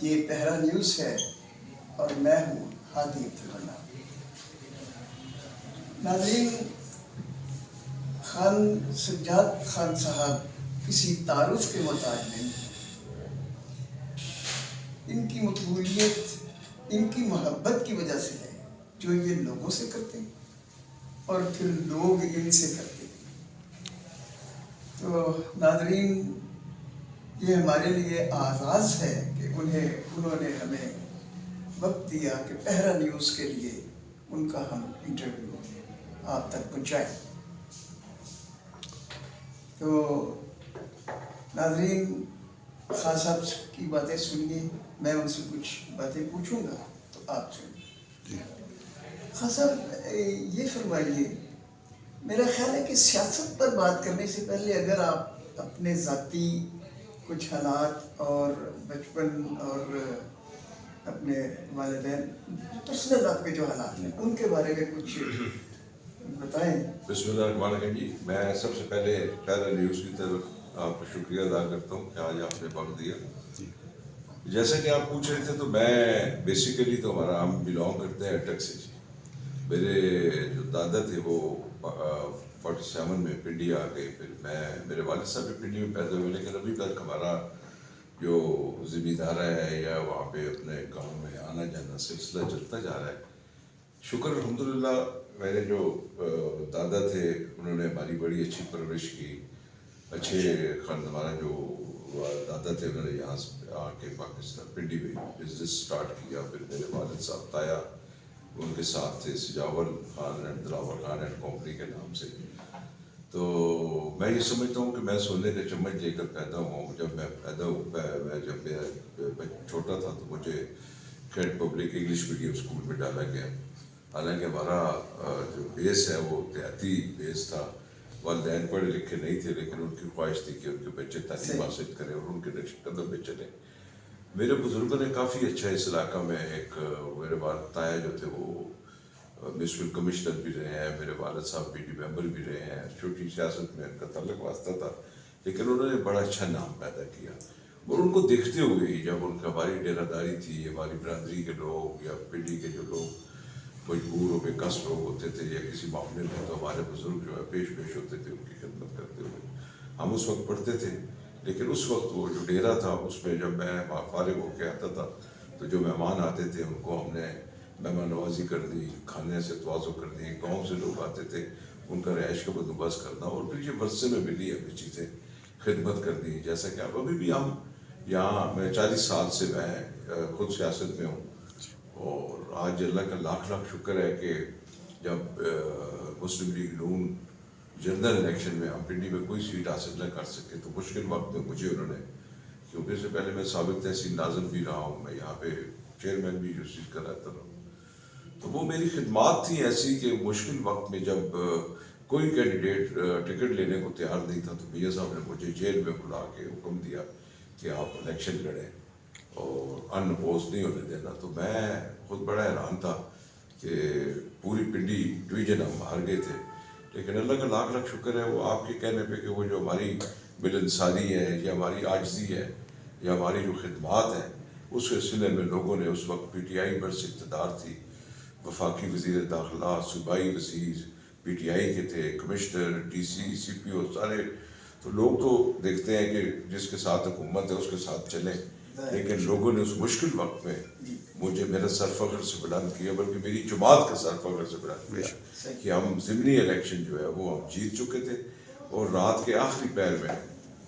یہ پہرا نیوز ہے اور میں ہوں ہادی عبدالمنان۔ ناظرین، خان سجاد خان صاحب کسی تعارف کے محتاج نہیں، ان کی مقبولیت ان کی محبت کی وجہ سے ہے جو یہ لوگوں سے کرتے ہیں اور پھر لوگ ان سے کرتے ہیں۔ تو ناظرین، یہ ہمارے لیے اعزاز ہے کہ انہوں نے ہمیں وقت دیا کہ پہرا نیوز کے لیے ان کا ہم انٹرویو آپ تک پہنچائیں۔ تو ناظرین، خان صاحب کی باتیں سنیے، میں ان سے کچھ باتیں پوچھوں گا تو آپ سنیے۔ خان صاحب، یہ فرمائیے، میرا خیال ہے کہ سیاست پر بات کرنے سے پہلے اگر آپ اپنے ذاتی کچھ حالات اور بچپن اور اپنے والدین پرسنل آپ کے جو حالات ہیں ان کے بارے میں کچھ بتائیں۔ بسم اللہ الرحمن الرحیم۔ جی، میں سب سے پہلے پہرا نیوز کی طرف آپ کا شکریہ ادا کرتا ہوں کہ آج آپ نے وقت دیا۔ جیسا کہ آپ پوچھ رہے تھے تو میں بیسیکلی تو ہم بلانگ کرتے ہیں اٹک سے۔ میرے جو دادا تھے وہ 47 میں پنڈی آ گئے، پھر میرے والد صاحب بھی پنڈی میں پیدا ہوئے، لیکن ابھی تک ہمارا جو زمیندارہ ہے یا وہاں پہ اپنے گاؤں میں آنا جانا سلسلہ چلتا جا رہا ہے۔ شکر الحمدللہ، میرے جو دادا تھے انہوں نے ہماری بڑی اچھی پرورش کی، اچھے ہمارا جو دادا تھے انہوں نے یہاں آ کے پاکستان پنڈی میں بزنس سٹارٹ کیا۔ پھر میرے والد صاحب تایا ان کے ساتھ تھے، Sajawal Khan and Dilawar Khan and company کے نام سے۔ تو میں یہ سمجھتا ہوں کہ میں سونے کا چمچ لے کر پیدا ہوا ہوں۔ جب میں پیدا ہوا، جب میں چھوٹا تھا تو مجھے کھیڑ پبلک انگلش میڈیم اسکول میں ڈالا گیا۔ حالانکہ ہمارا جو بیس ہے وہ دیہاتی بیس تھا، والدین پڑھے لکھے نہیں تھے، لیکن ان کی خواہش تھی کہ ان کے بچے تعلیم حاصل کریں اور ان کے نقش قدم پہ چلیں۔ میرے بزرگوں نے کافی اچھا اس علاقہ میں میرے والد تایا جو تھے وہ میونسپل کمشنر بھی رہے ہیں، میرے والد صاحب پی ٹی ممبر بھی رہے ہیں، چھوٹی سیاست میں ان کا تعلق واسطہ تھا، لیکن انہوں نے بڑا اچھا نام پیدا کیا۔ اور ان کو دیکھتے ہوئے ہی جب ان کا ہماری ڈیرہ داری تھی، ہماری برادری کے لوگ یا پنڈی کے جو لوگ مجبور ہو بے کس لوگ ہوتے تھے یا کسی معاملے میں، تو ہمارے بزرگ جو ہے پیش ہوتے تھے ان کی خدمت کرتے ہوئے۔ ہم اس وقت پڑھتے تھے، لیکن اس وقت وہ جو ڈیرہ تھا اس میں جب میں فارغ ہو کے آتا تھا تو جو مہمان آتے تھے ان کو ہم نے مہمان نوازی کر دی، کھانے سے تواضع کر دی، گاؤں سے لوگ آتے تھے ان کا رہائش کا بندوبست کرنا، اور پھر یہ ورثے میں ملی ہمیں چیزیں خدمت کر دی۔ جیسا کہ اب ابھی بھی ہم یہاں، میں 40 سال سے میں خود سیاست میں ہوں، اور آج اللہ کا لاکھ لاکھ شکر ہے کہ جب مسلم لیگ نون جنرل الیکشن میں ہم پنڈی میں کوئی سیٹ حاصل نہ کر سکے تو مشکل وقت میں مجھے انہوں نے، کیونکہ اس سے پہلے میں سابق تحصیل ناظم بھی رہا ہوں، میں یہاں پہ چیئرمین بھی جو چیز کر رہتا رہا ہوں، تو وہ میری خدمات تھیں ایسی کہ مشکل وقت میں جب کوئی کینڈیڈیٹ ٹکٹ لینے کو تیار نہیں تھا تو میاں صاحب نے مجھے جیل میں بلا کے حکم دیا کہ آپ الیکشن لڑیں اور ان اپوز نہیں ہونے دینا۔ تو میں خود بڑا حیران تھا کہ پوری پنڈی ڈویژن ہم ہار گئے تھے، لیکن اللہ کا لاکھ لاکھ شکر ہے وہ آپ کے کہنے پہ کہ وہ جو ہماری ملنساری ہے یا ہماری عاجزی ہے یا ہماری جو خدمات ہیں اس سلسلے میں لوگوں نے، اس وقت پی ٹی آئی برس اقتدار تھی، وفاقی وزیر داخلہ، صوبائی وزیر پی ٹی آئی کے تھے، کمشنر، ڈی سی، سی پی او، سارے، تو لوگ تو دیکھتے ہیں کہ جس کے ساتھ حکومت ہے اس کے ساتھ چلیں، لیکن لوگوں نے اس مشکل وقت میں مجھے میرا سر فخر سے بلند کیا، بلکہ میری جماعت کا سر فخر سے بلند کیا کہ ہم ضمنی الیکشن جو ہے وہ ہم جیت چکے تھے۔ اور رات کے آخری پہر میں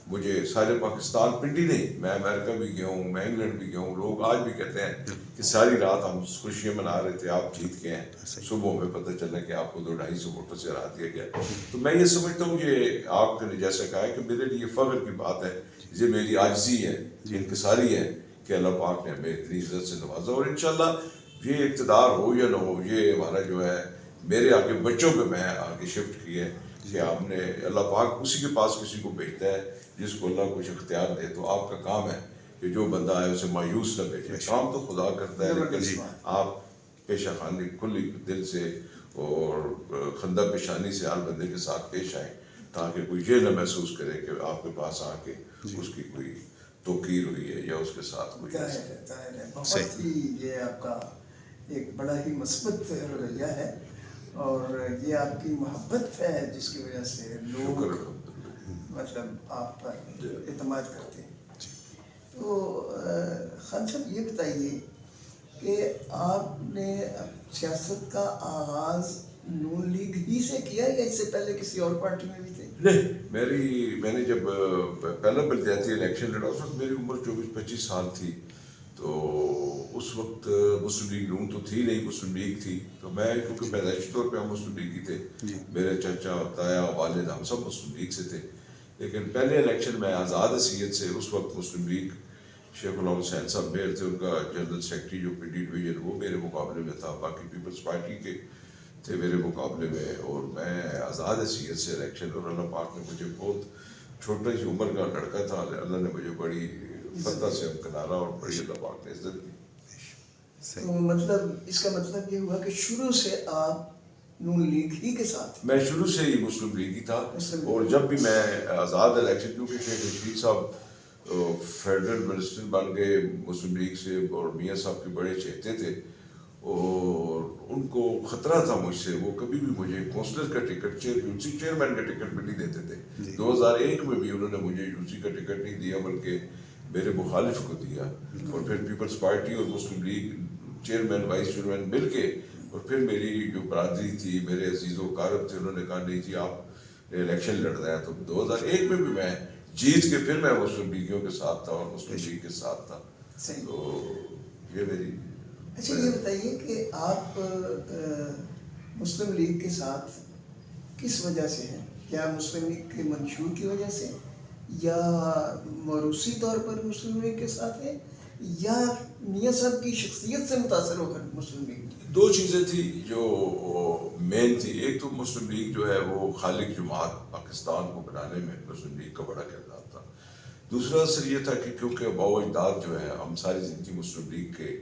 مجھے سارے پاکستان، پنڈی نہیں، میں امریکہ بھی گیا ہوں، میں انگلینڈ بھی گیا ہوں، لوگ آج بھی کہتے ہیں کہ ساری رات ہم خوشیاں منا رہے تھے، آپ جیت کے ہیں، صبح میں پتہ چلا کہ آپ کو 200-250 ووٹوں سے ہرا دیا گیا۔ تو میں یہ سمجھتا ہوں کہ آپ نے جیسا کہا ہے کہ میرے لیے فخر کی بات ہے، یہ میری عاجزی ہے، انکساری ہے کہ اللہ پاک نے ہمیں اتنی عزت سے نوازا، اور انشاءاللہ یہ اقتدار ہو یا نہ ہو، یہ ہمارا جو ہے میرے آگے بچوں پہ میں آگے شفٹ کی ہے کہ ہم نے، اللہ پاک اسی کے پاس کسی کو بھیجتا ہے جس کو اللہ کچھ اختیار دے، تو آپ کا کام ہے کہ جو بندہ ہے اسے مایوس نہ بھیجے، کام تو خدا کرتا ہے، لیکن آپ پیشہ خانی کھلی دل سے اور خندہ پیشانی سے ہر بندے کے ساتھ پیش آئیں تاکہ کوئی یہ نہ محسوس کرے کہ آپ کے پاس آ کے اس کی کوئی توقیر ہوئی ہے یا اس کے ساتھ کوئی ظاہر ہے بہت ہی یہ آپ کا ایک بڑا ہی مثبت رویہ ہے، اور یہ آپ کی محبت ہے جس کی وجہ سے لوگ مطلب آپ پر اعتماد کرتے ہیں۔ تو خان صاحب یہ بتائیے کہ آپ نے سیاست کا آغاز نون لیگ ہی سے کیا یا اس سے پہلے کسی اور پارٹی میں بھی تھے؟ نہیں، میں نے جب پہلا بلدیاتی الیکشن لڑا اس وقت میری عمر 24-25 سال تھی، تو اس وقت مسلم لیگ نون تو تھی نہیں، مسلم لیگ تھی، تو میں کیونکہ پیدائشی طور پہ ہم مسلم لیگ ہی تھے، میرے چچا تایا والد ہم سب مسلم لیگ سے تھے، لیکن پہلے الیکشن میں آزاد حیثیت سے اس وقت مسلم لیگ شیخ غلام حسین صاحب میر تھے، ان کا جنرل سیکرٹری جو پی ڈی ڈویژن وہ میرے مقابلے میں تھا، باقی پیپلز پارٹی کے تھے میرے مقابلے میں، اور میں آزاد حیثیت سے الیکشن، اور اللہ پاک نے مجھے بہت چھوٹی سی عمر کا لڑکا تھا، اللہ نے مجھے بڑی فتح سے امکنارا اور بڑی اللہ پاک نے عزت دی۔ تو مطلب اس کا مطلب یہ ہوا کہ شروع سے آپ نون لیگ ہی کے ساتھ؟ میں شروع سے ہی مسلم لیگ ہی تھا، اور جب بھی میں آزاد الیکشن، کیونکہ شیخ رشید صاحب فیڈرل منسٹر بن گئے مسلم لیگ سے، اور میاں صاحب کے بڑے چہتے تھے، اور ان کو خطرہ تھا مجھ سے، وہ کبھی بھی مجھے کونسلر کا ٹکٹ، یونسی چیئرمین کا ٹکٹ بھی نہیں دیتے تھے۔ 2001 میں بھی انہوں نے مجھے یونسی کا ٹکٹ نہیں دیا، بلکہ میرے مخالف کو دیا، اور پھر پیپلز پارٹی اور مسلم لیگ چیئرمین وائس چیئرمین مل کے، اور پھر میری جو برادری تھی، میرے عزیز و اقارب تھے، انہوں نے کہا نہیں جی آپ الیکشن لڑ رہے ہیں، تو 2001 میں بھی میں جیت کے پھر میں مسلم لیگیوں کے ساتھ تھا اور مسلم لیگ کے ساتھ تھا۔ تو یہ میری۔ اچھا یہ بتائیے کہ آپ مسلم لیگ کے ساتھ کس وجہ سے ہیں؟ کیا مسلم لیگ کے منشور کی وجہ سے، یا موروثی طور پر مسلم لیگ کے ساتھ ہیں، یا میاں صاحب کی شخصیت سے متاثر ہو کر مسلم لیگ؟ دو چیزیں تھیں جو مین تھی، ایک تو مسلم لیگ جو ہے وہ خالق جماعت پاکستان کو بنانے میں مسلم لیگ کا بڑا کردار تھا، دوسرا اثر یہ تھا کہ کیونکہ آباء و اجداد جو ہے ہم ساری زندگی مسلم لیگ کے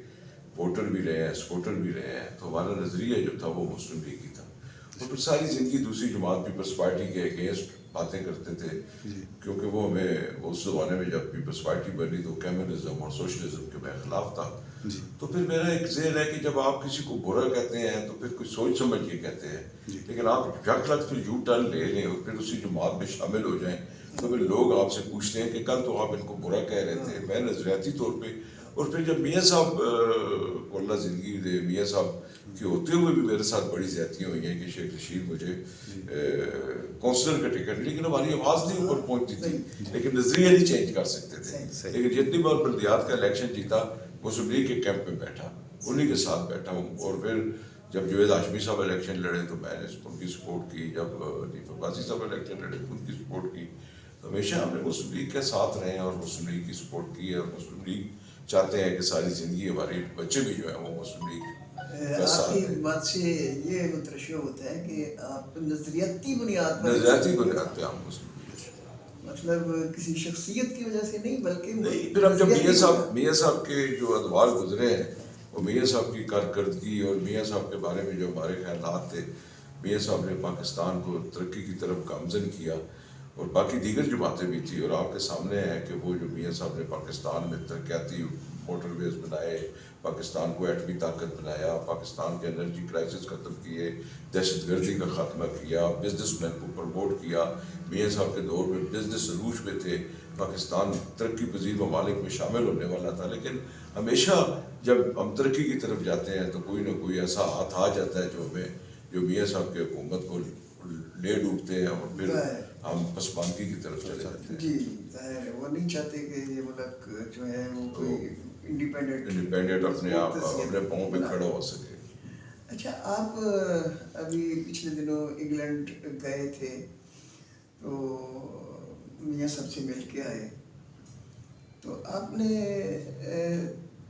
ووٹر بھی رہے ہیں، سپورٹر بھی رہے ہیں، تو ہمارا نظریہ جو تھا وہ مسلم لیگ ہی تھا، اور پھر ساری زندگی دوسری جماعت پیپلز پارٹی کے اگینسٹ باتیں کرتے تھے، کیونکہ وہ ہمیں اس زمانے میں جب پیپلز پارٹی بنی تو کمیونزم اور سوشلزم کے میں خلاف تھا، تو پھر میرا ایک ذہن ہے کہ جب آپ کسی کو برا کہتے ہیں تو پھر کچھ سوچ سمجھ کے کہتے ہیں، لیکن آپ یک لگ پھر یو ٹرن لے لیں اور پھر اسی جماعت میں شامل ہو جائیں، تو پھر لوگ آپ سے پوچھتے ہیں کہ کل تو آپ ان کو برا کہہ رہے تھے۔ میں نظریاتی طور پہ، اور پھر جب میاں صاحب کو اللہ زندگی دے، میاں صاحب کے ہوتے ہوئے بھی میرے ساتھ بڑی زیادتیاں ہوئی ہیں کہ شیخ رشید مجھے کونسلر کا ٹکٹ، لیکن ہماری آواز نہیں اوپر پہنچتی تھی، لیکن نظریہ نہیں چینج کر سکتے تھے، لیکن جتنی بار بلدیات کا الیکشن جیتا مسلم لیگ کے کیمپ میں بیٹھا، انہی کے ساتھ بیٹھا ہوں، اور پھر جب جوید ہاشمی صاحب الیکشن لڑے تو میں نے ان کی سپورٹ کی، جب حنیف عباسی صاحب الیکشن لڑے تو ان کی سپورٹ کی، ہمیشہ ہم نے مسلم لیگ کے ساتھ رہے ہیں اور مسلم لیگ کی سپورٹ کی ہے، اور مسلم لیگ چاہتے ہیں کہ ساری زندگی ہمارے بچے بھی جو ہیں وہ مسلم لیگ کا ساتھ آپ کی بات سے یہ مترشح ہوتا ہے کہ آپ نظریاتی بنیاد پہ ہم مسلم، مطلب کسی شخصیت کی وجہ سے نہیں، بلکہ نہیں۔ پھر ہم جب میاں صاحب کے جو ادوار گزرے ہیں، وہ میاں صاحب کی کارکردگی اور میاں صاحب کے بارے میں جو ہمارے خیالات تھے، میاں صاحب نے پاکستان کو ترقی کی طرف گامزن کیا، اور باقی دیگر جماعتیں بھی تھیں، اور آپ کے سامنے ہے کہ وہ جو میاں صاحب نے پاکستان میں ترقیاتی موٹر ویز بنائے، پاکستان کو ایٹمی طاقت بنایا، پاکستان کے انرجی کرائسس ختم کیے، دہشت گردی کا خاتمہ کیا، بزنس مین کو پروموٹ کیا، میاں صاحب کے دور میں بزنس عروج پہ تھے، پاکستان ترقی پذیر ممالک میں شامل ہونے والا تھا، لیکن ہمیشہ جب ہم ترقی کی طرف جاتے ہیں تو کوئی نہ کوئی ایسا ہاتھ آ جاتا ہے جو میاں صاحب کی حکومت کو لے ڈوبتے ہیں، اور پھر ہم پسماندگی کی طرف چلے جاتے ہیں۔ جی ظاہر ہے وہ نہیں چاہتے کہ یہ ملک جو ہے وہ کوئی انڈیپینڈنٹ اپنے آپ اپنے پاؤں پہ کھڑا ہو سکے۔ اچھا آپ ابھی پچھلے دنوں انگلینڈ گئے تھے تو میاں صاحب سے مل کے آئے، تو آپ نے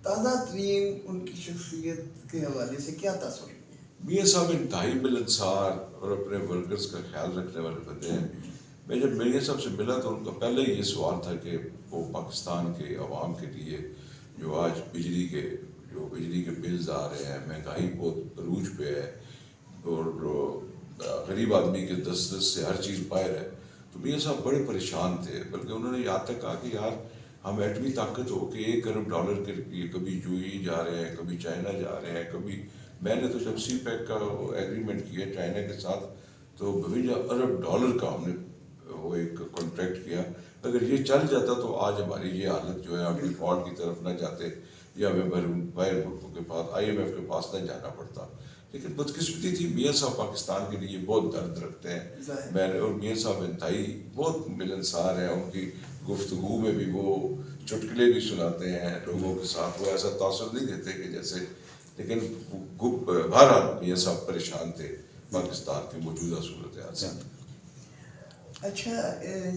تازہ ترین ان کی شخصیت کے حوالے سے کیا تاثر؟ میاں صاحب انتہائی ملنسار اور اپنے ورکرز کا خیال رکھنے والے بندے ہیں۔ میں جب میاں صاحب سے ملا تو ان کا پہلے یہ سوال تھا کہ وہ پاکستان کے عوام کے لیے جو آج بجلی کے بلز آ رہے ہیں، مہنگائی بہت عروج پہ ہے، اور غریب آدمی کے دست سے ہر چیز باہر ہے، تو میاں صاحب بڑے پریشان تھے، بلکہ انہوں نے یہاں تک کہا کہ یار ہم ایٹمی طاقت ہو کہ $1 ارب کے لیے کبھی UAE جا رہے ہیں, کبھی چائنا جا رہے ہیں, کبھی میں نے تو جب سی پیک کا ایگریمنٹ کیا چائنا کے ساتھ تو $52 ارب کا ہم نے وہ ایک کانٹریکٹ کیا. اگر یہ چل جاتا تو آج ہماری یہ حالت جو ہے ہم ڈیفالٹ کی طرف نہ جاتے یا ہمیں باہر ملکوں کے پاس IMF کے پاس نہ جانا پڑتا. لیکن بدقسمتی تھی میاں صاحب پاکستان کے لیے بہت درد رکھتے ہیں. میں نے اور میاں صاحب انتہائی بہت ملنسار ہیں. ان کی گفتگو میں بھی وہ چٹکلے بھی سناتے ہیں لوگوں کے ساتھ, وہ ایسا تاثر نہیں دیتے کہ جیسے, لیکن بہرحال میاں صاحب پریشان تھے پاکستان کی موجودہ صورتحال سے. اچھا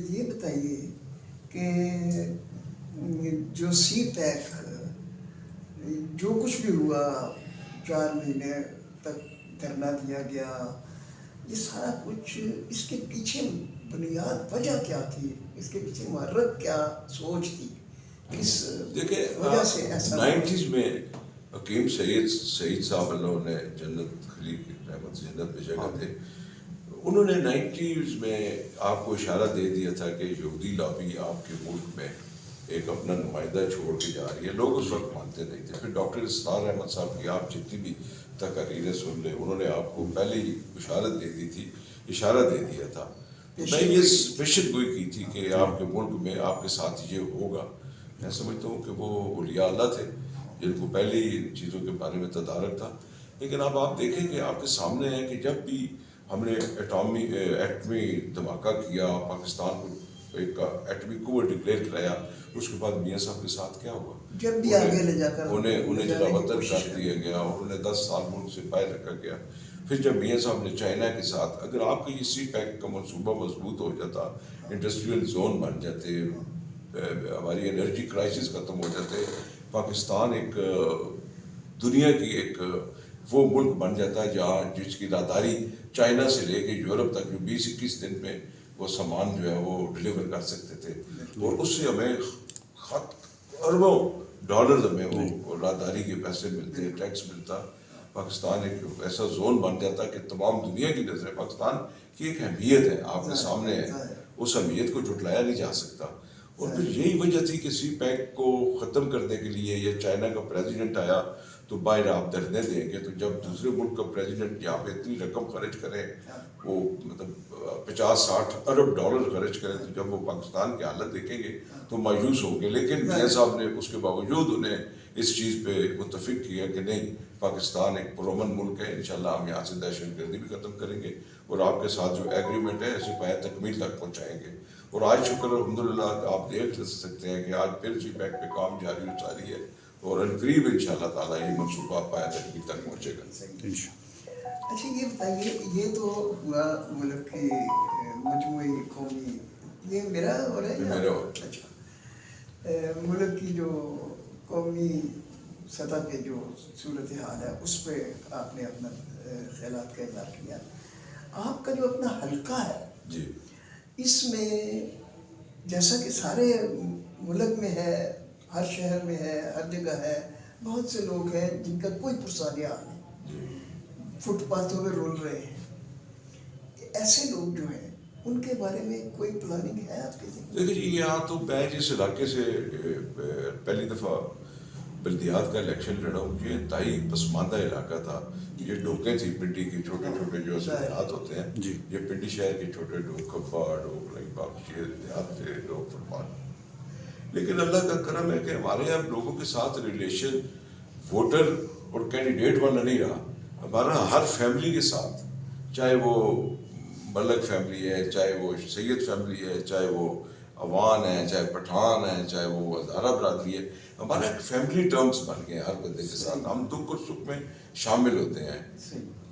یہ بتائیے کہ جو سی پیک جو کچھ بھی ہوا 4 مہینے تک دھرنا دیا گیا, یہ سارا کچھ اس کے پیچھے بنیاد وجہ کیا تھی, اس کے پیچھے محرک کیا سوچ تھی, کس وجہ سے ایسا 90s میں حکیم سعید صاحب اللہ نے جنت خلیق رحمت سے جنت میں جگہ تھے, انہوں نے 90s میں آپ کو اشارہ دے دیا تھا کہ یہودی لابی آپ کے ملک میں ایک اپنا نمائندہ چھوڑ کے جا رہی ہے. لوگ اس وقت مانتے نہیں تھے. پھر ڈاکٹر اسرار احمد صاحب کی آپ جتنی بھی تقریریں سن لیں, انہوں نے آپ کو پہلے ہی اشارت دے دی تھی, اشارہ دے دیا تھا. میں یہ پیشن گوئی کی تھی کہ آپ کے ملک میں آپ کے ساتھ یہ ہوگا. میں سمجھتا ہوں کہ وہ اولیاء اللہ تھے جن کو پہلے ہی ان چیزوں کے بارے میں تدارک تھا. لیکن اب آپ دیکھیں کہ آپ کے سامنے ہے کہ جب بھی ہم نے ایٹمی دھماکہ کیا, پاکستان کو ایک ایٹمی قوت ڈکلیئر کرایا, اس کے بعد میاں صاحب کے ساتھ کیا ہوا؟ جب بھی آگے لے جا کر انہیں جلا وطن کر دیا گیا اور انہیں 10 سال ملک سے باہر رکھا گیا. پھر جب میاں صاحب نے چائنا کے ساتھ, اگر آپ کا یہ سی پیک کا منصوبہ مضبوط ہو جاتا, انڈسٹریل زون بن جاتے, ہماری انرجی کرائسس ختم ہو جاتے, پاکستان ایک دنیا کی ایک وہ ملک بن جاتا ہے جہاں جس کی راداری چائنا سے لے کے یورپ تک جو 20-21 دن میں وہ سامان جو ہے وہ ڈلیور کر سکتے تھے, اور اس سے ہمیں اربوں ڈالر ہمیں وہ راداری کے پیسے ملتے, ٹیکس ملتا. پاکستان ایک ایسا زون بن جاتا کہ تمام دنیا کی نظریں پاکستان کی ایک اہمیت ہے آپ کے سامنے ہے, اس اہمیت کو جھٹلایا نہیں جا سکتا. اور پھر یہی وجہ تھی کہ سی پیک کو ختم کرنے کے لیے یہ چائنا کا پریزیڈنٹ آیا تو باہر آپ دھرنے دیں گے, تو جب دوسرے ملک کا پریزیڈنٹ یہاں پہ اتنی رقم خرچ کرے, وہ مطلب 50-60 ارب ڈالر خرچ کریں, تو جب وہ پاکستان کی حالت دیکھیں گے تو مایوس ہوں گے. لیکن میاں صاحب نے اس کے باوجود انہیں اس چیز پہ متفق کیا کہ نہیں, پاکستان ایک پرامن ملک ہے, انشاءاللہ ہم یہاں سے دہشت گردی بھی ختم کریں گے اور آپ کے ساتھ جو ایگریمنٹ ہے اسے پایہ تکمیل تک پہنچائیں گے. اور آج شکر الحمدللہ آپ دیکھ سکتے ہیں کہ آج پھر سی پیک پہ کام جاری و ساری ہے, اور عنقریب انشاءاللہ تعالیٰ یہ منصوبہ پایہ تکمیل تک پہنچے گا. اچھا یہ بتائیے, یہ تو ہوا ملک کی مجموعی قومی, یہ میرا ہو رہا ہے میرا. اچھا ملک کی جو قومی سطح پہ جو صورتحال ہے اس پہ آپ نے اپنا خیالات کا اظہار کیا. آپ کا جو اپنا حلقہ ہے جی, اس میں جیسا کہ سارے ملک میں ہے, ہر شہر میں ہے, ہر جگہ ہے, بہت سے لوگ ہیں جن کا کوئی پرسانیہ نہیں, فٹ پاتھوں میں رول رہے ہیں. ایسے لوگ جو ہیں ان کے بارے میں کوئی پلاننگ ہے آپ کے ذہن؟ دیکھیں جی, یہاں تو میں جس علاقے سے پہلی دفعہ بلدیات کا الیکشن لڑا ہوں, یہ انتہائی پسماندہ علاقہ تھا. یہ ڈوکیں تھی پنڈی کی, چھوٹے چھوٹے جو دیہات ہوتے ہیں, یہ پنڈی شہر کے چھوٹے ڈوک, کھپا ڈوک, نہیں باقی دیہات کے ڈوک فرمان. لیکن اللہ کا کرم ہے کہ ہمارے یہاں لوگوں کے ساتھ ریلیشن ووٹر اور کینڈیڈیٹ والا نہیں رہا. ہمارا ہر فیملی کے ساتھ, چاہے وہ ملک فیملی ہے, چاہے وہ سید فیملی ہے, چاہے وہ عوان ہے, چاہے پٹھان ہے, چاہے وہ ہزارہ برادری ہے, ہمارا ایک فیملی ٹرمز بن گئے ہیں ہر بندے کے ساتھ. ہم دکھ اور سکھ میں شامل ہوتے ہیں.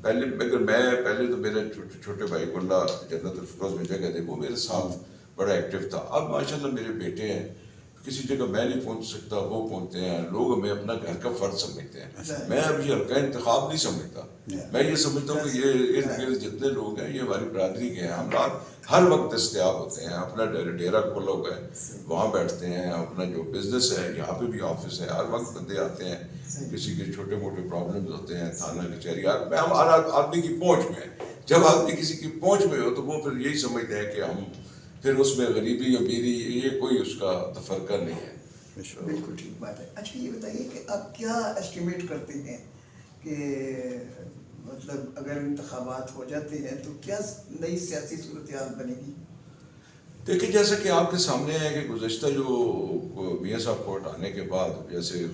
پہلے پہلے تو میرے چھوٹے بھائی کو اللہ جنت الفردوس میں جگہ دے, وہ میرے ساتھ بڑا ایکٹیو تھا. اب ماشاءاللہ میرے بیٹے ہیں, کسی جگہ میں نہیں پہنچ سکتا وہ پہنچتے ہیں. لوگ ہمیں اپنا گھر کا فرد سمجھتے ہیں. میں اب یہ حلقہ انتخاب نہیں سمجھتا, میں یہ سمجھتا ہوں کہ یہ ارد گرد جتنے لوگ ہیں یہ ہماری برادری کے ہیں. ہم ہر وقت دستیاب ہوتے ہیں, اپنا ڈیرا کھولا ہوا ہے, وہاں بیٹھتے ہیں. اپنا جو بزنس ہے یہاں پہ بھی آفس ہے, ہر وقت بندے آتے ہیں. کسی کے چھوٹے موٹے پرابلمز ہوتے ہیں, تھانہ کچہری, ہم ہر آدمی کی پہنچ میں ہیں. جب آدمی کسی کی پہنچ میں ہو تو وہ پھر یہی سمجھتے ہیں کہ ہم پھر اس میں غریبی امیری یہ کوئی اس کا تفرقہ نہیں ہے. بالکل ٹھیک بات ہے. اچھا یہ بتائیے کہ آپ کیا ایسٹیمیٹ کرتے ہیں کہ مطلب اگر انتخابات ہو جاتے ہیں تو کیا نئی سیاسی صورتحال بنے گی؟ دیکھیں جیسا کہ آپ کے سامنے ہے کہ گزشتہ جو میاں صاحب کو ہٹانے کے بعد جیسے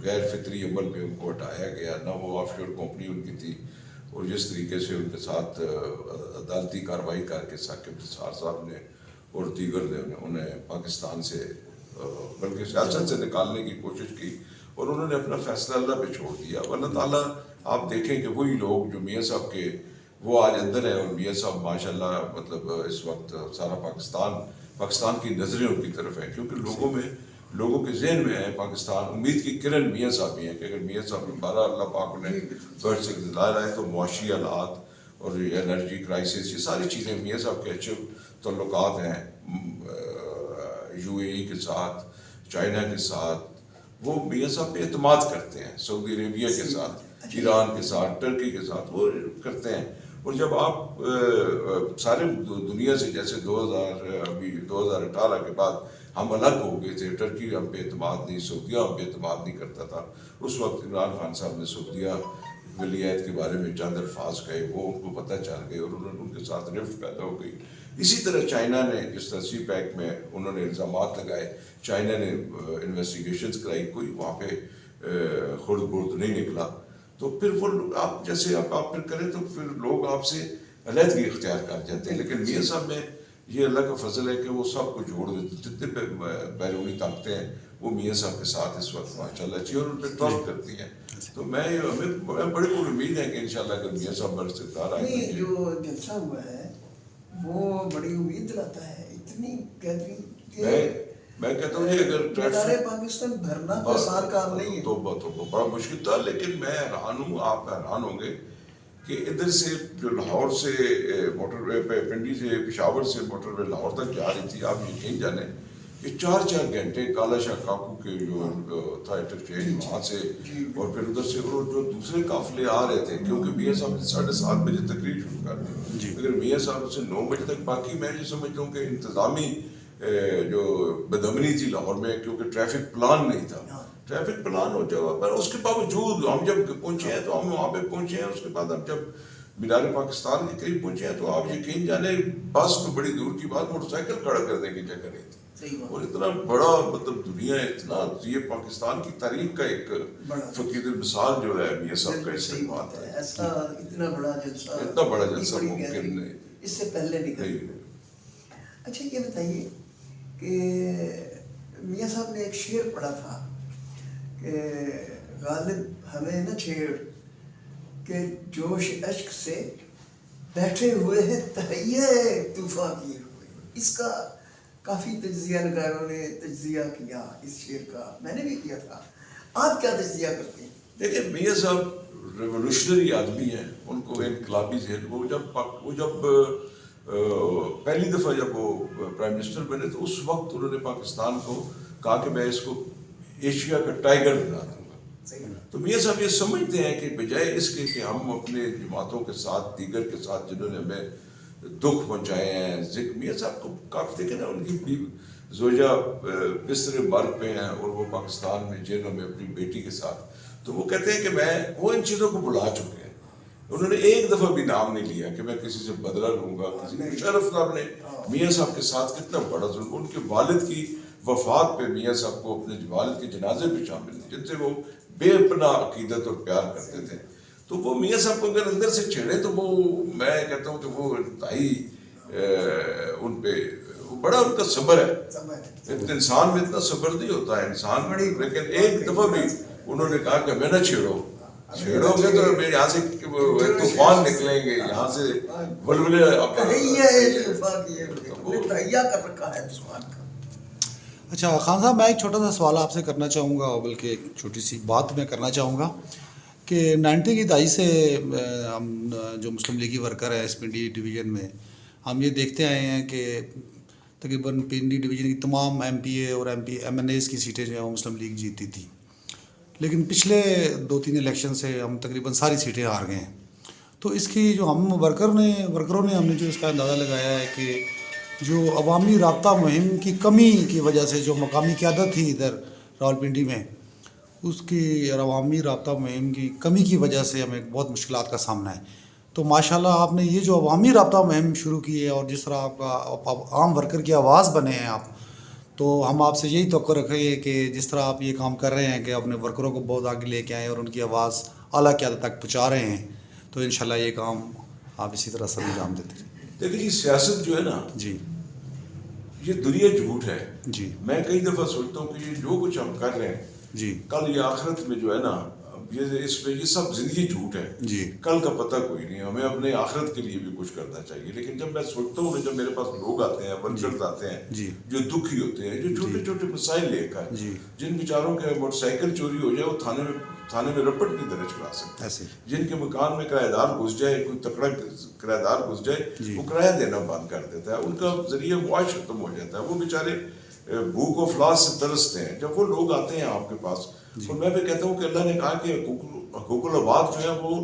غیر فطری عمل میں ان کو ہٹایا گیا، نہ وہ آف شور کمپنی ان کی تھی، اور جس طریقے سے ان کے ساتھ عدالتی کارروائی کر کے ثاقب نثار صاحب نے اور دیگر نے انہیں پاکستان سے بلکہ سیاست سے نکالنے کی کوشش کی، اور انہوں نے اپنا فیصلہ اللہ پہ چھوڑ دیا. اللہ تعالیٰ آپ دیکھیں کہ وہی لوگ جو میاں صاحب کے وہ آج اندر ہیں، اور میاں صاحب ماشاءاللہ مطلب اس وقت سارا پاکستان کی نظریں ان کی طرف ہیں، کیونکہ لوگوں کے ذہن میں ہے پاکستان. امید کی کرن میاں صاحب ہی ہیں کہ اگر میاں صاحب دوبارہ اللہ پاک انہیں برڈ سے اقتدار آئے تو معاشی حالات اور انرجی کرائسس، یہ ساری چیزیں میاں صاحب کے اچھے تعلقات ہیں UAE کے ساتھ، چائنا کے ساتھ، وہ میاں صاحب پہ اعتماد کرتے ہیں، سعودی عربیہ کے ساتھ، ایران کے ساتھ، ترکی کے ساتھ وہ کرتے ہیں. اور جب آپ سارے دنیا سے جیسے 2018 کے بعد ہم الگ ہو گئے تھے، ٹرکی ہم پہ اعتماد نہیں، سعودیہ ہم پہ اعتماد نہیں کرتا تھا. اس وقت عمران خان صاحب نے سعودیہ ولی عہد کے بارے میں چند الفاظ کہے، وہ ان کو پتہ چل گئے اور انہوں نے ان کے ساتھ رفت پیدا ہو گئی. اسی طرح چائنا نے جس طرح سی پیک میں انہوں نے الزامات لگائے، چائنا نے انویسٹیگیشنز کرائی، کوئی وہاں پہ خرد برد نہیں نکلا. تو پھر وہ آپ جیسے آپ پھر کریں تو پھر لوگ آپ سے علیحدگی اختیار کر جاتے ہیں. لیکن میاں صاحب میں یہ اللہ کا فضل ہے کہ وہ سب کو جوڑ دیتے، جتنے بیرونی طاقتیں ہیں وہ میاں صاحب کے ساتھ اس وقت ماشاءاللہ اچھی اور ان پہ ٹرسٹ کرتی ہیں. تو ہمیں بڑی پوری امید ہے کہ انشاءاللہ اگر میاں صاحب برس اقتدار آئیں گے. جو جلسہ ہوا ہے وہ بڑی امید دلاتا ہے، اتنی گیدرنگ. میں کہتا ہوں جی اگر ٹریفک پاکستان بھرنا تو آسان کام نہیں ہے، تو بڑا مشکل تھا. لیکن میں حیران ہوں، آپ حیران ہوں گے کہ ادھر سے جو لاہور سے موٹر وے پہ پنڈی سے پشاور سے موٹر وے لاہور تک جا رہی تھی، آپ یقین جانیں کہ 4 گھنٹے کالا شاہ کاکو کے جو تھا انٹرچینج وہاں سے، اور پھر ادھر سے جو دوسرے قافلے آ رہے تھے، کیونکہ میاں صاحب نے 7:30 بجے تقریر شروع کر دی. اگر میاں صاحب سے 9 بجے تک، باقی میں یہ سمجھتا ہوں کہ انتظامی جو بدامنی تھی لاہور میں، کیونکہ ٹریفک پلان نہیں تھا. ٹریفک پلان ہو جائے پر اس کے باوجود ہم جب پہنچے ہیں تو ہم وہاں پہ پہنچے ہیں. اس کے بعد ہم جب مینار پاکستان کے قریب پہنچے ہیں تو آپ یقین جانے بس تو بڑی دور کی بات، موٹر سائیکل کھڑا کرنے کی جگہ نہیں تھی. اور اتنا بڑا مطلب دنیا اتنا یہ پاکستان کی تاریخ کا ایک فقید المثال جو ہے میاں صاحب کا استعمال ہے. ایسا اتنا بڑا جلسہ ممکن نہیں اس سے پہلے نہیں. اچھا یہ بتائیے کہ میاں صاحب نے ایک شعر پڑھا تھا کہ غالب ہمیں نہ چھیڑ کہ جوش اشک سے بیٹھے ہوئے ہیں تہیہ طوفان کیے ہوئے. اس کا کافی تجزیہ نگاروں نے تجزیہ کیا اس شعر کا، میں نے بھی کیا تھا. آپ کیا تجزیہ کرتے ہیں؟ دیکھیں میاں صاحب ریولوشنری آدمی ہیں، ان کو انقلابی ذہن، وہ جب پہلی دفعہ جب وہ پرائم منسٹر بنے تو اس وقت انہوں نے پاکستان کو کہا کہ میں اس کو ایشیا کا ٹائیگر بنا دوں گا. تو میاں صاحب یہ سمجھتے ہیں کہ بجائے اس کے کہ ہم اپنے جماعتوں کے ساتھ، دیگر کے ساتھ جنہوں نے ہمیں دکھ پہنچائے ہیں، میاں صاحب کو کافی دیکھیں نا، ان کی زوجہ بستر مرگ پہ ہیں اور وہ پاکستان میں جیلوں میں اپنی بیٹی کے ساتھ. تو وہ کہتے ہیں کہ میں وہ ان چیزوں کو بلا چکے ہیں. انہوں نے ایک دفعہ بھی نام نہیں لیا کہ میں کسی سے بدلہ لوں گا. شرف صاحب نے میاں صاحب کے ساتھ کتنا بڑا ظلم، ان کے والد کی وفات پہ میاں صاحب کو اپنے والد کے جنازے پہ شامل تھے جن سے وہ بے پناہ عقیدت اور پیار کرتے تھے. تو وہ میاں صاحب کو اگر اندر سے چھیڑے تو وہ، میں کہتا ہوں کہ وہ انتہائی ان پہ بڑا ان کا صبر ہے. انسان میں اتنا صبر نہیں ہوتا ہے انسان، لیکن ایک دفعہ بھی انہوں نے کہا کہ میں نہ چھیڑو گے تو یہاں سے طوفان نکلیں گے، یہاں سے ولولے. اچھا خان صاحب، میں ایک چھوٹا سا سوال آپ سے کرنا چاہوں گا، بلکہ ایک چھوٹی سی بات میں کرنا چاہوں گا کہ 90 کی دہائی سے ہم جو مسلم لیگی ورکر ہے اس پنڈی ڈویژن میں، ہم یہ دیکھتے آئے ہیں کہ تقریباً پنڈی ڈویژن کی تمام MPA اور MNAs کی سیٹیں جو ہیں وہ مسلم لیگ جیتی تھی. لیکن پچھلے 2-3 الیکشن سے ہم تقریباً ساری سیٹیں ہار گئے ہیں. تو اس کی جو ہم ورکروں نے ہم نے جو اس کا اندازہ لگایا ہے کہ جو عوامی رابطہ مہم کی کمی کی وجہ سے جو مقامی قیادت تھی ادھر راولپنڈی میں اس کی عوامی رابطہ مہم کی کمی کی وجہ سے ہمیں بہت مشکلات کا سامنا ہے. تو ماشاءاللہ آپ نے یہ جو عوامی رابطہ مہم شروع کی ہے اور جس طرح آپ کا عام ورکر کی آواز بنے ہیں آپ, تو ہم آپ سے یہی توقع رکھیں گے کہ جس طرح آپ یہ کام کر رہے ہیں کہ اپنے ورکروں کو بہت آگے لے کے آئیں اور ان کی آواز اعلیٰ قیادت تک پہنچا رہے ہیں, تو انشاءاللہ یہ کام آپ اسی طرح سر انجام دیتے ہیں. دیکھیں جی, سیاست جو ہے نا, جی یہ دنیا جھوٹ ہے. جی میں کئی دفعہ سوچتا ہوں کہ یہ جو کچھ ہم کر رہے ہیں جی کل یہ آخرت میں جو ہے نا, اس پہ یہ سب زندگی جھوٹ ہے. جی کل کا پتہ کوئی نہیں, ہمیں اپنے آخرت کے لیے بھی کچھ کرنا چاہیے. لیکن جب میں سوچتا ہوں, جب میرے پاس لوگ آتے ہیں, ورکرز آتے ہیں جی جو دکھی ہوتے ہیں, جو چھوٹے چھوٹے مسائل لے کر, جی جن بیچاروں کے موٹر سائیکل چوری ہو جائے وہ تھانے میں رپٹ نہیں درج کرا سکتے, ایسے جن کے مکان میں کرایہ دار گھس جائے, کوئی تکڑا کرایہ دار گھس جائے, وہ کرایہ دینا بند کر دیتا ہے, ان کا ذریعہ معاش ختم ہو جاتا ہے, وہ بیچارے بھوک و افلاس سے ترستے ہیں. جب وہ لوگ آتے ہیں آپ کے پاس, اور میں بھی کہتا ہوں کہ اللہ نے کہا کہ حقوق العباد جو ہے وہ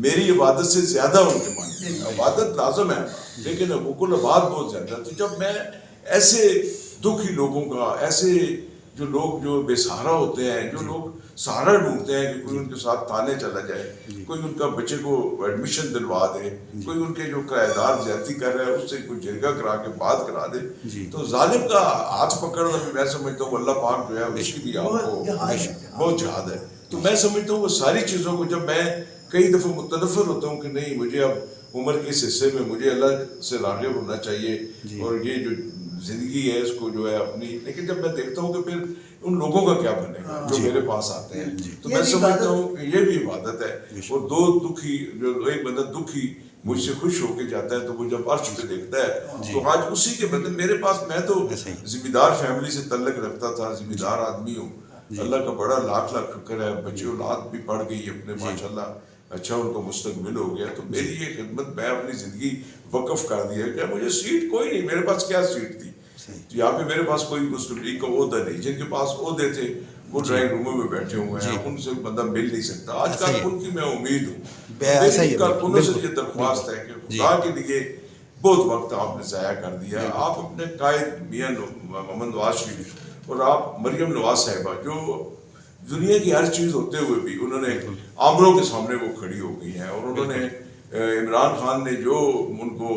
میری عبادت سے زیادہ ان کے مانتے ہیں. عبادت لازم ہے لیکن حقوق العباد بہت زیادہ. تو جب میں ایسے دکھی لوگوں کا, ایسے جو لوگ جو بے سہارا ہوتے ہیں, جو لوگ سہارا ڈھونڈتے ہیں کہ کوئی ان کے ساتھ تانے چلا جائے, کوئی ان کا بچے کو ایڈمیشن دلوا دے, کوئی ان کے جو کرایہ دار زیادتی کر رہا ہے اس سے کوئی جرگہ کرا کے بات کرا دے, تو ظالم کا ہاتھ پکڑنا بھی میں سمجھتا ہوں اللہ پاک جو ہے اس کی بھی آپ کو بہت جہاد ہے. تو میں سمجھتا ہوں وہ ساری چیزوں کو, جب میں کئی دفعہ متنفر ہوتا ہوں کہ نہیں مجھے اب عمر کے اس حصے میں مجھے اللہ سے راغب ہونا چاہیے اور یہ جو زندگی ہے اس کو جو ہے اپنی, لیکن جب میں دیکھتا ہوں کہ پھر ان لوگوں کا کیا بنے گا جو میرے پاس آتے ہیں, تو میں سمجھتا ہوں کہ یہ بھی عبادت ہے. اور دو دکھی, جو ایک بندہ دکھی مجھ سے خوش ہو کے جاتا ہے تو وہ جب عرش پہ دیکھتا ہے تو آج اسی کے بدلے میرے پاس, میں تو ذمہ دار فیملی سے تعلق رکھتا تھا, ذمہ دار آدمی ہوں, اللہ کا بڑا لاکھ لاکھ شکر ہے, بچے اولاد بھی پڑھ گئی اپنے ماشاءاللہ, اچھا ان کو مستقبل ہو گیا. تو میری یہ خدمت میں اپنی زندگی وقف کر دی ہے کہ مجھے سیٹ کوئی نہیں, میرے پاس کیا سیٹ تھی, یہاں پہ میرے پاس کوئی مسلم لیگ کا عہدہ نہیں. جن کے پاس عہدے تھے وہ ڈرائنگ روموں میں بیٹھے ہوئے ہیں, ان سے بندہ مل نہیں سکتا. آج کل ان کی میں امید ہوں, میری کارکنوں سے یہ درخواست ہے کہ خدا کے لیے بہت وقت آپ نے ضائع کر دیا ہے. آپ اپنے قائد میاں محمد نواز شریف اور آپ مریم نواز صاحبہ, جو دنیا کی ہر چیز ہوتے ہوئے بھی انہوں نے آمروں کے سامنے وہ کھڑی ہو گئی ہیں, اور انہوں نے عمران خان نے جو ان کو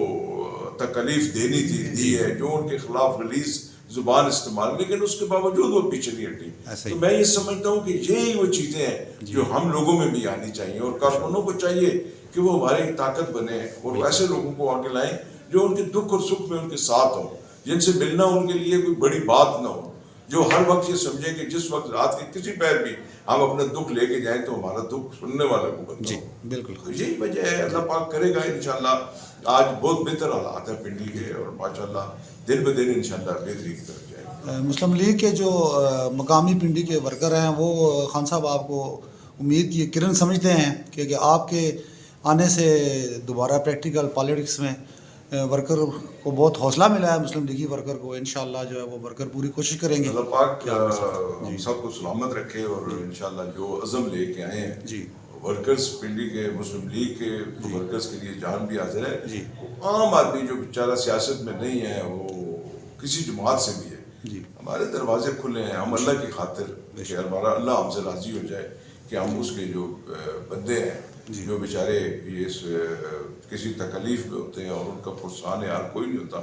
تکلیف دینی تھی دی ہے, جو ان کے خلاف غلیظ زبان استعمال, لیکن اس کے باوجود وہ پیچھے نہیں ہٹی. تو میں یہ سمجھتا ہوں کہ یہی وہ چیزیں ہیں جو ہم لوگوں میں بھی آنی چاہیے, اور کارکنوں کو چاہیے کہ وہ ہماری طاقت بنے اور ایسے لوگوں کو آگے لائیں جو ان کے دکھ اور سکھ میں ان کے ساتھ ہوں, جن سے ملنا ان کے لیے کوئی بڑی بات نہ ہو, جو ہر وقت یہ سمجھے کہ جس وقت رات کے کسی پیر بھی ہم اپنا دکھ لے کے جائیں تو ہمارا دکھ سننے والا کو بنتا ہو. بالکل یہی وجہ ہے, اللہ پاک کرے گا انشاءاللہ. آج بہت بہتر حالات ہے پنڈی کے, اور ماشاءاللہ دن بہ دن انشاءاللہ بہتری کی طرف جائے گا. مسلم لیگ کے جو مقامی پنڈی کے ورکر ہیں وہ خان صاحب آپ کو امید کی کرن سمجھتے ہیں کہ آپ کے آنے سے دوبارہ پریکٹیکل پالیٹکس میں ورکر کو بہت حوصلہ ملا ہے, مسلم لیگی ورکر کو, انشاءاللہ جو ہے وہ ورکر پوری کوشش کریں گے. اللہ پاک ہم سب کو سلامت رکھے, اور انشاءاللہ جو عزم لے کے آئے ہیں ورکرز پنڈی کے, مسلم لیگ کے ورکرز کے لیے جان بھی حاضر ہے. عام آدمی جو بیچارہ سیاست میں نہیں ہے, وہ کسی جماعت سے بھی ہے, ہمارے دروازے کھلے ہیں. ہم اللہ کی خاطر کہ ہمارا اللہ ہم سے راضی ہو جائے کہ ہم اس کے جو بندے ہیں جو بیچارے یہ کسی تکلیف میں ہوتے ہیں اور ان کا پرسان یار کوئی نہیں ہوتا,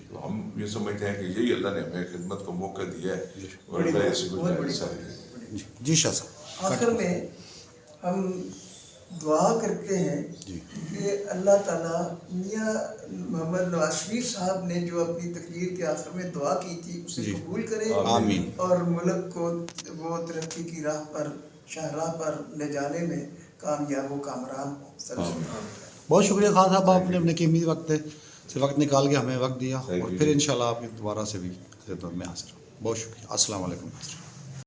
تو ہم یہ سمجھتے ہیں کہ یہی اللہ نے ہمیں خدمت کا موقع دیا ہے, اور اللہ ایسی کوئی. جی شاہ صاحب, آخر میں ہم دعا کرتے ہیں کہ اللہ تعالیٰ میاں محمد نواز شریف صاحب نے جو اپنی تقریر کے آخر میں دعا کی تھی اسے قبول کرے, آمین, اور ملک کو وہ ترقی کی راہ پر, شاہراہ پر لے جانے میں کامیاب و کامران ہو. بہت شکریہ خان صاحب, آپ نے اپنے قیمتی وقت سے وقت نکال کے ہمیں وقت دیا, اور پھر انشاءاللہ آپ کی دوبارہ سے بھی خدمت میں حاضر ہوں. بہت شکریہ. السلام علیکم.